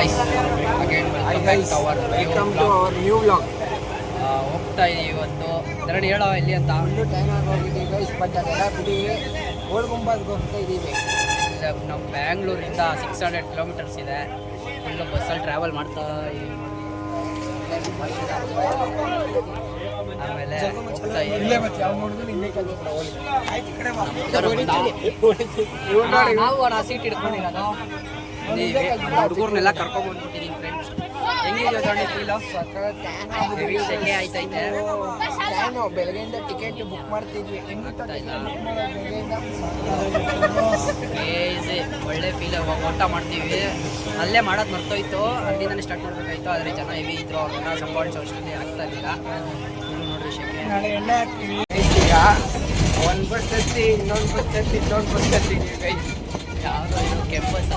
Guys again welcome to our new vlog. ಹೋಗ್ತಾ ಇದೀವಿ ಇವತ್ತು ಎರಡು ಹೇಳೋ ಇಲ್ಲಿ ಅಂತ ಒಂದು ಟೈಮ್ ಆಗಿ ಹೋಗಿದ್ದೀವಿ ಗೈಸ್, ಬಟ್ ಅದೆಲ್ಲ ಬಿಡಿ ಗೋಲ್ ಗುಂಬಾದ್ಗೆ ಹೋಗ್ತಾ ಇದ್ದೀವಿ. ನಮ್ಮ ಬ್ಯಾಂಗ್ಳೂರಿಂದ 600 ಕಿಲೋಮೀಟರ್ಸ್ ಇದೆ. ಫುಲ್ಲು ಬಸ್ಸಲ್ಲಿ ಟ್ರಾವೆಲ್ ಮಾಡ್ತಾ ಇದೀವಿ. ಆಮೇಲೆ ನಾವು ಸೀಟ್ ಹಿಡ್ಕೊಂಡಿರೋದು ಹುಡುಗರ್ನೆಲ್ಲ ಕರ್ಕೊಂಡ್ಬಂದ್ಬಿಟ್ಟಿದ್ದೀನಿ ಫ್ರೆಂಡ್ಸ್. ಹೆಂಗಿದೆಯೋ ದೊಡ್ಡ ಫೀಲು? ಹೆವಿ ಸೆಕೆ ಆಯ್ತೈತೆ. ನಾನು ಬೆಳಗ್ಗೆಯಿಂದ ಟಿಕೆಟ್ ಬುಕ್ ಮಾಡ್ತಿದ್ವಿ, ಕ್ರೇಜಿ ಒಳ್ಳೆ ಫೀಲ್. ಊಟ ಮಾಡ್ತೀವಿ, ಅಲ್ಲೇ ಮಾಡೋದು ಮರ್ತೋಯ್ತು, ಅಲ್ಲಿಂದನೇ ಸ್ಟಾರ್ಟ್ ಮಾಡಬೇಕಾಯ್ತು. ಆದರೆ ಜನ ಹೆವಿ ಇದ್ರು, ಅವ್ರನ್ನ ಸಂಪಾದಿಸೋ ಅಷ್ಟೊಂದು ಆಗ್ತಾ ಇದ್ದಿಲ್ಲ. ನೋಡ್ರಿ ಸೆಕೆ. ನಾಳೆ ಎಣ್ಣೆ ಹಾಕ್ತೀವಿ. ಈಗ ಒಂದು ಬಸ್ ಹತ್ತಿ ಇನ್ನೊಂದು ಬಸ್ ಹತ್ತಿ ಇನ್ನೊಂದು ಬಸ್ ಹತ್ತೀವಿ ಗೈಸ್. ಯಾವುದೋ ಇದು ಕೆಂಪಸ್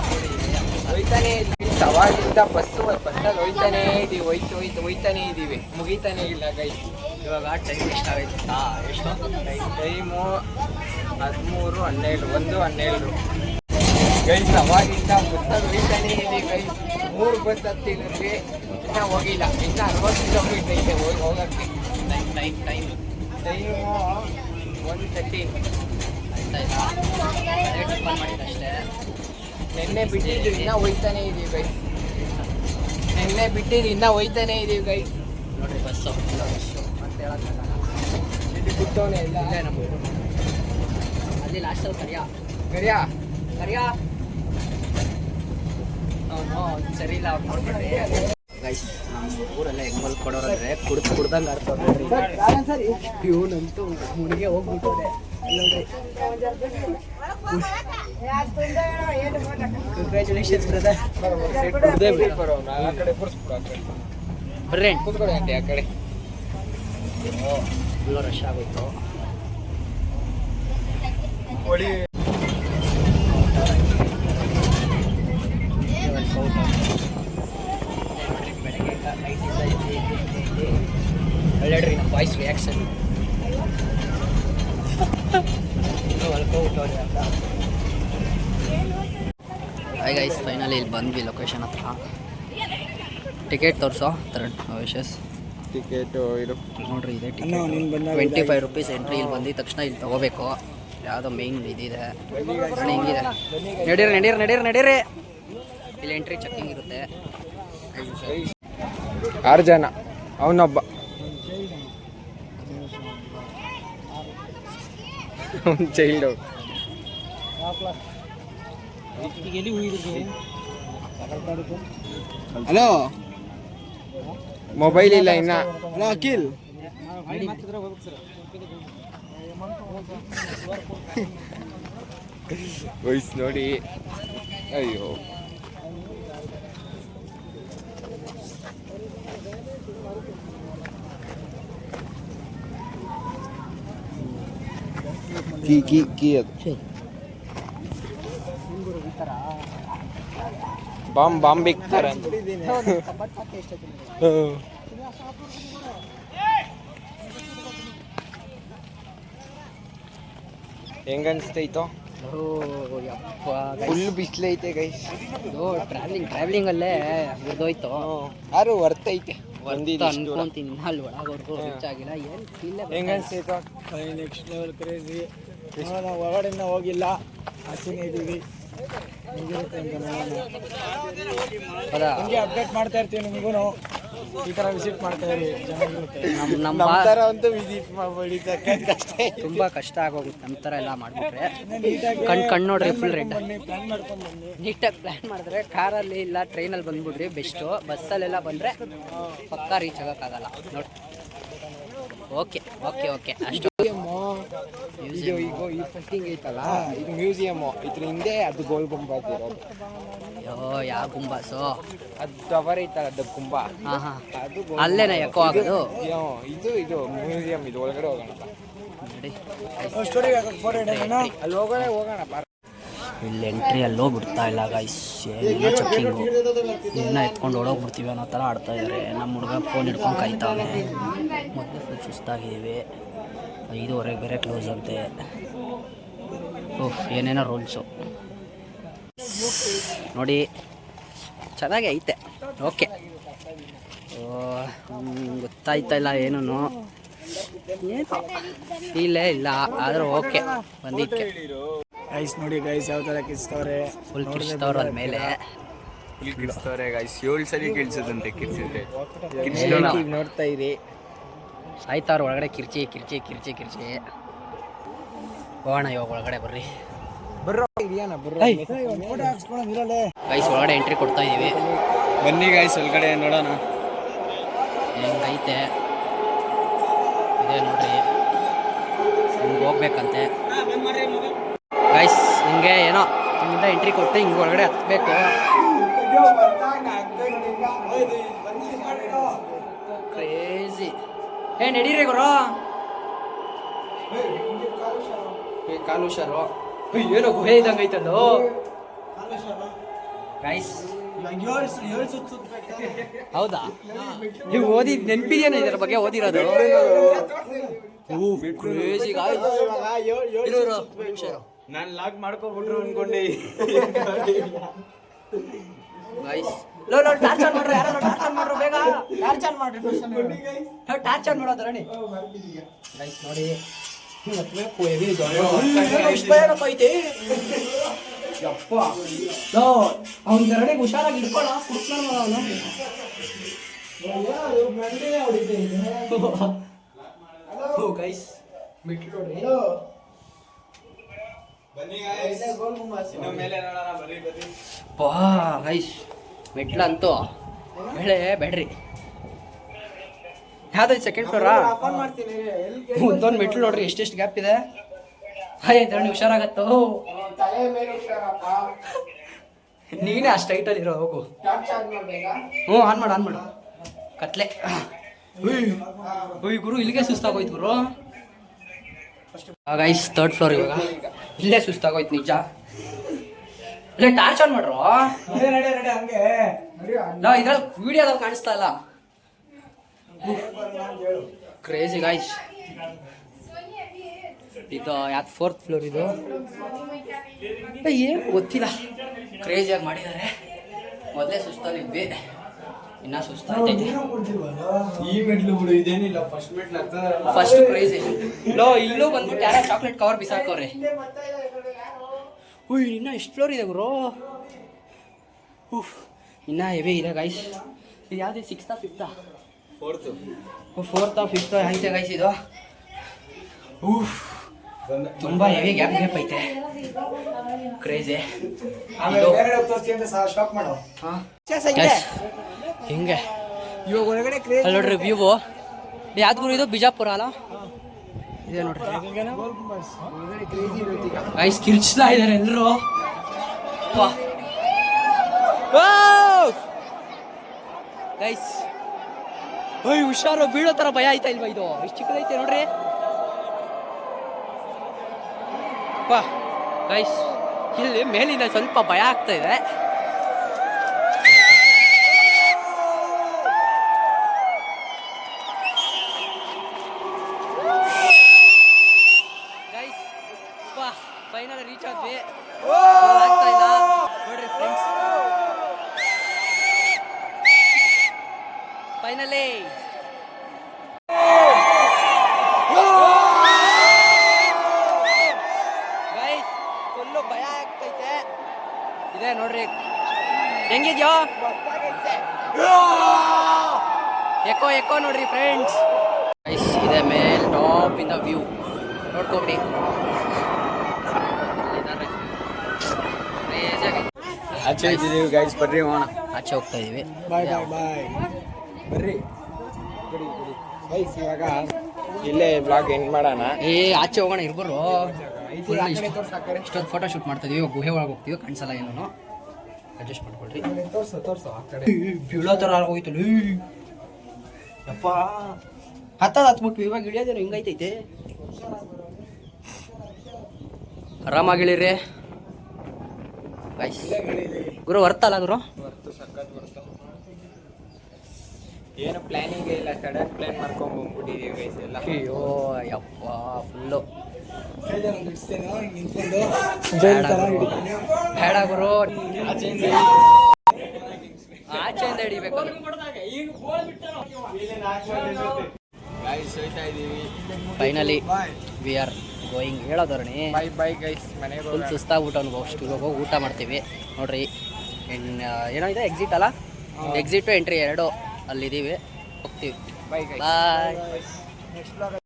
ಹೋಯ್ತಾನೆ ಇದ್ವಿ, ಸವಾಲಿಂದ ಬಸ್ಸಲ್ಲಿ ಹೋಯ್ತಾನೇ ಇದೀವಿ, ಹೋಯ್ತಾನೇ ಇದ್ದೀವಿ, ಮುಗಿತಾನೆ ಇಲ್ಲ ಗೈಸ್. ಇವಾಗ ಟೈಮ್ ಎಷ್ಟಾಗೈತಾ? ಎಷ್ಟು ಟೈಮು 13:12 1:12 ಗೈಸ್. ಅವಾಗಿಂದ ಬಸ್ಸಲ್ಲಿ ಹೋಯ್ತಾನೇ ಇದೀವಿ ಗೈಸ್. 3 ಬಸ್ ಹತ್ತಿದ್ವಿ, ಇನ್ನೂ ಹೋಗಿಲ್ಲ. ಇನ್ನೂ 60 ಕಿಲೋಮೀಟರ್ ಐತೆ ಹೋಗೋಕ್ಕೆ. ಟೈಮು 1:30 ಆಯ್ತಾ ಇಲ್ಲ, ಟಿಫನ್ ಮಾಡಿದ್ದಷ್ಟೇ. ನೆನ್ನೆ ಬಿಟ್ಟಿದ್ವಿ, ಇನ್ನೂ ಹೋಯ್ತಾನೆ ಇದೀವಿ ಗೈಸ್. ನೆನ್ನೆ ಬಿಟ್ಟಿದ್ವಿ, ಇನ್ನೂ ಹೋಯ್ತಾನೆ ಇದೀವಿ ಗೈಸ್. ನೋಡ್ರಿ ಬಸ್ಸು ಅಂತ ಹೇಳೋಕ್ಕಾಗಲ್ಲ. ಇಲ್ಲಿ ಬಿಟ್ಟವನೇ ಇಲ್ಲ. ಇಲ್ಲೇ ನಮ್ಮ ಅಲ್ಲಿ ಲಾಸ್ಟಲ್ಲಿ ಗರಿಯಾ ಅವನು ಸರಿ ಇಲ್ಲ, ಅವ್ರು ನೋಡ್ಬಿಟ್ರಿ ಗೈಸ್. ನಮ್ಮ ಊರಲ್ಲೇ ಹೆಂಗ್ ಕೊಡೋರಂದ್ರೆ ಕುಡ್ದಂಗೆ ಆಡ್ತಾರೆ ನೋಡ್ರಿ. ಇವನಂತೂ ಮುನಿಗೆ ಹೋಗ್ಬಿಟ್ಟವ್ರೆ ನೋಡ್ರಿ. Congratulations brother. ಬರ್ರಿ ಕೂತ್ಕೊಳ್ಳಿ ಆಂಟಿ ಆ ಕಡೆ. ಫುಲ್ಲು ರಶ್ ಆಗೋಯ್ತು. ಬೆಳಗ್ಗೆ ನೈಟಿಂದ ಒಳ್ಳೆಡ್ರಿ ನಮ್ಮ ವಾಯ್ಸ್ ರಿಯಾಕ್ಷನ್ ಹೊಲ್ಕೋಬಿಟ್ಟವ್ರಿ ಅಂತ. ಹಾಯ್ ಗೈಸ್, ಫೈನಲಿ ಇಲ್ಲಿ ಬಂದ್ವಿ ಲೊಕೇಶನ್ ಹತ್ರ. ಟಿಕೆಟ್ ತೋರಿಸೋ ವಿಶಸ್ ಟಿಕೆಟು ಇದು ನೋಡ್ರಿ, ಇದೆ ಟಿಕೆಟ್ 25 ರುಪೀಸ್ ಎಂಟ್ರಿ. ಇಲ್ಲಿ ಬಂದಿದ ತಕ್ಷಣ ಇಲ್ಲಿ ತೊಗೋಬೇಕು. ಯಾವುದೋ ಮೇನ್ ಇದಿದೆ, ಹಿಂಗಿದೆ. ನಡೀರಿ. ಇಲ್ಲಿ ಎಂಟ್ರಿ ಚೆಕ್ಕಿಂಗ್ ಇರುತ್ತೆ. 6 ಜನ, ಅವನೊಬ್ಬ ಚೈಲ್ಡ್. ಹಲೋ, ಮೊಬೈಲ್ ಇಲ್ಲ ಇನ್ನ. ಹಲೋ ಅಖಿಲ್, ವಯಸ್ಸು ನೋಡಿ. ಅಯ್ಯೋ, ಕೀ ಅದು ಬಾಂಬ್ ಬಿಕ್ತಾರ ಅಂತ. ಹೆಂಗನ್ಸ್ತೈತೋ? ಫುಲ್ ಬಿಸಿಲೈತೆ ಗೈಸ್. ಇದು ಟ್ರಾವೆಲಿಂಗಲ್ಲೇ ಮುರಿದೋಯ್ತು. ಯಾರು ವರ್ತ್ ಐತೆ ಅನ್ಕೊಂತೀನಿ. ಅಲ್ಲಿ ಒಳಗೋರ್ಗು ರೀಚ್ ಆಗಿಲ್ಲ. ಏನು ಫೀಲ್ ಹೆಂಗನ್ಸ್ತೈತೋ? Next level crazy. ನಾವು ಹೊರಗಡೆಯಿಂದ ಹೋಗಿಲ್ಲ, ಆಚೆನೇ ಇದ್ದೀವಿ. ನಿಮಗೆ ಅಪ್ಡೇಟ್ ಮಾಡ್ತಾ ಇರ್ತೀವಿ. ನಿಮಗೂ ಈ ಥರ ವಿಸಿಟ್ ಮಾಡ್ತಾ ಇರಿ, ಚೆನ್ನಾಗಿರುತ್ತೆ. ನಮ್ಮ ಥರ ಅಂತೂ ವಿಸಿಟ್ ಮಾಡಬೇಡಿ, ಕಷ್ಟ. ತುಂಬ ಕಷ್ಟ ಆಗೋಗುತ್ತೆ ನಮ್ಮ ಥರ ಎಲ್ಲ ಮಾಡಿಬಿಟ್ರೆ. ನೀಟಾಗಿ ಕಣ್ಣು ನೋಡ್ರಿ ಫುಲ್ ರೆಡ್. ಪ್ಲಾನ್ ಮಾಡ್ಕೊಂಡು ಬನ್ನಿ. ನೀಟಾಗಿ ಪ್ಲ್ಯಾನ್ ಮಾಡಿದ್ರೆ ಕಾರಲ್ಲಿ ಇಲ್ಲ ಟ್ರೈನಲ್ಲಿ ಬಂದ್ಬಿಡ್ರಿ ಬೆಸ್ಟು. ಬಸ್ಸಲ್ಲೆಲ್ಲ ಬಂದರೆ ಪಕ್ಕಾ ರೀಚ್ ಆಗೋಕ್ಕಾಗಲ್ಲ ನೋಡಿ. ಓಕೆ ಅಷ್ಟು. ಇದು ಈಗ ಈ ಫಸ್ಟಿಂಗ್ ಐತಲ್ಲ, ಇದು ಮ್ಯೂಸಿಯಮ್. ಇದ್ರ ಹಿಂದೆ ಅದು ಗೋಲ್ ಗುಂಬಾಜ್ ಇರೋದು. ಅಯ್ಯೋ, ಯಾವ ಗುಂಬಾಸು ಅದು ಟವರ್ ಐತಲ್ಲ, ಅದು ಗುಂಬ. ಹಾಂ ಅದು ಅಲ್ಲೇನ ಎಕೋ ಆಗೋದು. ಇದು ಮ್ಯೂಸಿಯಂ. ಇದು ಒಳಗಡೆ ಹೋಗೋಣ ನೋಡಿ. ಸ್ಟೋರಿ ಫೋಟೋ ಇಡೋಣ. ಅಲ್ಲಿ ಹೋಗೋಣ. ಇಲ್ಲಿ ಎಂಟ್ರಿ ಅಲ್ಲೋ ಬಿಡ್ತಾ ಇಲ್ಲ ಗೈಸ್. ಏನೋ ಚೆಕ್ಕಿಂಗು, ಇನ್ನೂ ಎತ್ಕೊಂಡು ಓಡೋಗ್ಬಿಡ್ತೀವಿ ಅನ್ನೋ ಥರ ಆಡ್ತಾ ಇದ್ದಾರೆ. ನಮ್ಮ ಹುಡುಗ ಫೋನ್ ಹಿಡ್ಕೊಂಡು ಕಾಯ್ತಾವೆ. ಮೊದಲು ಫುಲ್ ಸುಸ್ತಾಗಿದ್ದೀವಿ. 5:15 ಬೇರೆ ಕ್ಲೋಸ್ ಅಂತೆ. ಓಹ್, ಏನೇನೋ ರೂಲ್ಸು ನೋಡಿ. ಚೆನ್ನಾಗೇ ಐತೆ. ಓಕೆ, ಗೊತ್ತಾಯ್ತಾ ಇಲ್ಲ ಏನೂ ಇಲ್ಲೇ ಇಲ್ಲ, ಆದರೂ ಓಕೆ ಬಂದಿದ್ದಕ್ಕೆ. ಗೈಸ್ ನೋಡಿ ಗೈಸ್ ಯಾವ ಥರ ಕಿಚ್ತವ್ರೆ, ಫುಲ್ ಕಿರ್ಚ್ತವ್ರ ಅದ್ರ ಮೇಲೆ. ಕಿರ್ಚ್ತವ್ರೆ ಗೈಸ್, 7 ಸಲ ಕಿರ್ಸದಂತೆ. ಕಿರ್ಸಿದ್ರೆ ನೋಡ್ತಾ ಇರಿ, ಸಾಯ್ತಾವ್ರ ಒಳಗಡೆ ಕಿರ್ಚಿ ಕಿರ್ಚಿ ಕಿರ್ಚಿ ಕಿರ್ಚಿ. ಹೋಗೋಣ ಇವಾಗ ಒಳಗಡೆ ಬರ್ರಿ. ಗೈಸ್ ಒಳಗಡೆ ಎಂಟ್ರಿ ಕೊಡ್ತಾ ಇದೀವಿ, ಬನ್ನಿ ಗೈಸ್ ಒಳಗಡೆ ನೋಡೋಣ ಹೆಂಗೈತೆ. ಇದೆ ನೋಡ್ರಿ, ಹಿಂಗೆ ಹೋಗ್ಬೇಕಂತೆ ಗೈಸ್. ಹಿಂಗೆ ಏನೋ ಹಿಂಗಿಂದ ಎಂಟ್ರಿ ಕೊಟ್ಟು ಹಿಂಗೆ ಒಳಗಡೆ ಹತ್ಬೇಕು. ಕ್ರೇಜಿ. ನಡೀರಿ ಗುರು, ಕಾಲು ಹುಷಾರು. ಏನೋ ಗುಹೆ ಇದ್ದಂಗೆ ಐತದು ಗೈಸ್. ಹೌದಾ, ನೀವು ಓದಿದ್ ನೆನಪಿದೆಯೇನೋ ಇದರ ಬಗ್ಗೆ? ಓದಿರೋದು ಕ್ರೇಜಿ ಗಾಯ್ಸ್. ನಾನು ಲಾಕ್ ಮಾಡ್ಕೊಬಿಟ್ರು ಅನ್ಕೊಂಡೆ ಗೈಸ್. ಟಾರ್ಚ್ ಆನ್ ಮಾಡ್ರಿ, ಯಾರು ಟಾರ್ಚ್ ಆನ್ ಮಾಡ್ರು, ಬೇಗ ಟಾರ್ಚ್ ಆನ್ ಮಾಡ್ರಿ. ಟಾರ್ಚ್ ಆನ್ ಮಾಡೋದು ರಣಿ ಗೈಸ್. ನೋಡಿ ಅವ್ನ ಗರಡಿಗೆ ಹುಷಾರಾಗಿ ಇಟ್ಕೊಳ ಗೈಸ್. ಗೈಸ್ ಮೆಟ್ಲಂತೂ ಬೇಡ್ರಿ. ಯಾವ್ದು ಸೆಕೆಂಡ್ ಫ್ಲೋರಾ? ಒಂದೊಂದು ಮೆಟ್ಲು ನೋಡ್ರಿ ಎಷ್ಟೆಷ್ಟು ಗ್ಯಾಪ್ ಇದೆ. ರಣಿ ಹುಷಾರಾಗತ್ತೋ, ನೀನೇ ಅಷ್ಟು ಹೈಟಲ್ಲಿ ಇರೋ. ಹೋಗು. ಹ್ಞೂ ಆನ್ ಮಾಡು. ಕತ್ಲೆ. ಗುರು ಇಲ್ಲಿಗೆ ಸುಸ್ತಾಗೋಯ್ತು ಗುರು. Guys 3rd floor. ಇವಾಗ ಇಲ್ಲೇ ಸುಸ್ತಾಗೋಯ್ತು ನಿಜ. ಇಲ್ಲೇ ಟಾರ್ಚ್ ಆನ್ ಮಾಡ್ರು. ಇದ್ರಲ್ಲಿ ವಿಡಿಯೋದಲ್ಲಿ ಕಾಣಿಸ್ತಾ ಇಲ್ಲ. Crazy guys. ಇದು ಯಾವ್ದು 4th ಫ್ಲೋರ್ ಇದು? ಏನು ಗೊತ್ತಿಲ್ಲ, ಕ್ರೇಜಿಯಾಗಿ ಮಾಡಿದ್ದಾರೆ. ಮೊದಲೇ ಸುಸ್ತಲ್ಲಿದ್ವಿ, ಇನ್ನ ಸುಸ್ತಾಗ್ತೈತಿ. ಈ ಮೆಟ್ಲು ಬಿಡು, ಇದೇನಿಲ್ಲ ಫಸ್ಟ್ ಮೆಟ್ಲು ಆಗ್ತದ. First crazy. ಇಲ್ಲೂ ಬಂದ್ಬಿಟ್ಟು ಯಾರ ಚಾಕ್ಲೇಟ್ ಕವರ್ ಬಿಸಾಕವ್ರೆ. ಇನ್ನ ಎಷ್ಟು ಫ್ಲೋರ್ ಇದೆ ಗುರು? ಇನ್ನ ಹೆವಿ ಇದೆ ಗೈಸ್. ಇದು ಯಾವ್ದು 6th 5th? 4th 5th ಐತೆ ಗೈಸ್. ಇದು ತುಂಬಾ ಹೆವಿ ಗ್ಯಾಪ್ ಐತೆ. ಕ್ರೇಜಿ. ಹಿಂಗೆ ಇವಾಗ ಒಳಗಡೆ ಅಲ್ಲಿ ನೋಡ್ರಿ ವ್ಯೂ. ಯಾವ್ದು ಗುರು ಇದು? ಬಿಜಾಪುರ ಅಲ್ಲ? ಇದೆ ನೋಡ್ರಿ ಗೈಸ್. ಕಿರ್ಚ್ತಾ ಇದಾರೆ ಎಲ್ಲರೂ. ಗೈಸ್ ಹುಷಾರು, ಬೀಳೋ ತರ ಭಯ ಆಯ್ತಾ ಇಲ್ವಾ? ಇದು ಎಷ್ಟು ಚಿಕ್ಕದೈತೆ ನೋಡ್ರಿ. ಗೈಸ್ ಇಲ್ಲಿ ಮೇಲಿಂದ ಸ್ವಲ್ಪ ಭಯ ಆಗ್ತಾ ಇದೆ. ಗೈಸ್ ಫೈನಲ್ ರೀಚ್ ಆದ್ವಿ. ಆಗ್ತಾ ಇಲ್ಲ ನೋಡ್ರಿ ಫ್ರೆಂಡ್ಸ್. ಫೈನಲಿ ಫುಲ್ಲು ಭಯ ಆಗ್ತೈತೆ. ಇದೆ ನೋಡ್ರಿ ಹೆಂಗಿದ್ಯೋ? ಎಕೋ ನೋಡ್ರಿ ಫ್ರೆಂಡ್ಸ್. ಗೈಸ್ ಇದೆ ಮೇಲ್ ಟಾಪ್ ಇಂದ ವ್ಯೂ ನೋಡ್ಕೊಬಿಡಿ. ಆಚೆ ಇದ್ದೀವಿ ಗೈಸ್, ಬರ್ರಿ ಹೋಗೋಣ. ಆಚೆ ಹೋಗ್ತಾ ಇದೀವಿ. ಬಾಯ್ ಬರ್ರಿ ಗೈಸ್. ಇವಾಗ ಇಲ್ಲೇ ಬ್ಲಾಗ್ ಎಂಡ್ ಮಾಡೋಣ. ಆಚೆ ಹೋಗೋಣ ಇರ್ಬರು. ಇಷ್ಟೊಂದು ಫೋಟೋ ಶೂಟ್ ಮಾಡ್ತಾ ಇದೀವಿ. ಗುಹೆ ಒಳಗೆ ಹೋಗ್ತೀವಿ, ಕಾಣಿಸಲ್ಲ ಏನೂ. ಅಡ್ಜಸ್ಟ್ ಮಾಡ್ಕೊಳ್ರಿ. ಬೀಳೋ ಥರ ಆಗೋಯ್ತು. ಯಪ್ಪ ಹತ್ಬಿಟ್ವಿ. ಇವಾಗ ಇಳಿಯೋದೇನು ಹಿಂಗೈತೈತೆ. ಆರಾಮಾಗಿ ಇಳಿರಿ ಗೈಸ್. ಗುರು ವರ್ತಲ್ಲ ಗುರು? ಏನು ಪ್ಲಾನಿಂಗ್ ಇಲ್ಲ, ಸಡನ್ ಪ್ಲಾನ್ ಮಾಡ್ಕೊಂಡು ಬಂದ್ಬಿಟ್ಟಿದೀವಿ ಗೈಸ್ ಎಲ್ಲ. ಅಯ್ಯೋ ಯಪ್ಪ ಫುಲ್ಲು ಬೇಡ ಗುರು. ಆಚೆಯಿಂದ ಹಿಡಿಬೇಕು ಗೈಸ್ ಹೋಯ್ತಾ ಇದೀವಿ. Finally we are going. ಹೇಳೋದರಣಿ ಬೈ ಬೈ ಗೈಸ್, ಮನೆಗೆ ಫುಲ್ ಸುಸ್ತಾಗ್ಬಿಟ್ಟು ಅನ್ಭವ ಅಷ್ಟು ಹೋಗಿ ಊಟ ಮಾಡ್ತೀವಿ ನೋಡ್ರಿ. ಏನೋ ಇದೆ ಎಕ್ಸಿಟ್ ಅಲ್ಲ, ಎಕ್ಸಿಟು ಎಂಟ್ರಿ ಎರಡು ಅಲ್ಲಿದ್ದೀವಿ, ಹೋಗ್ತೀವಿ. Bye guys. Bye. Next blog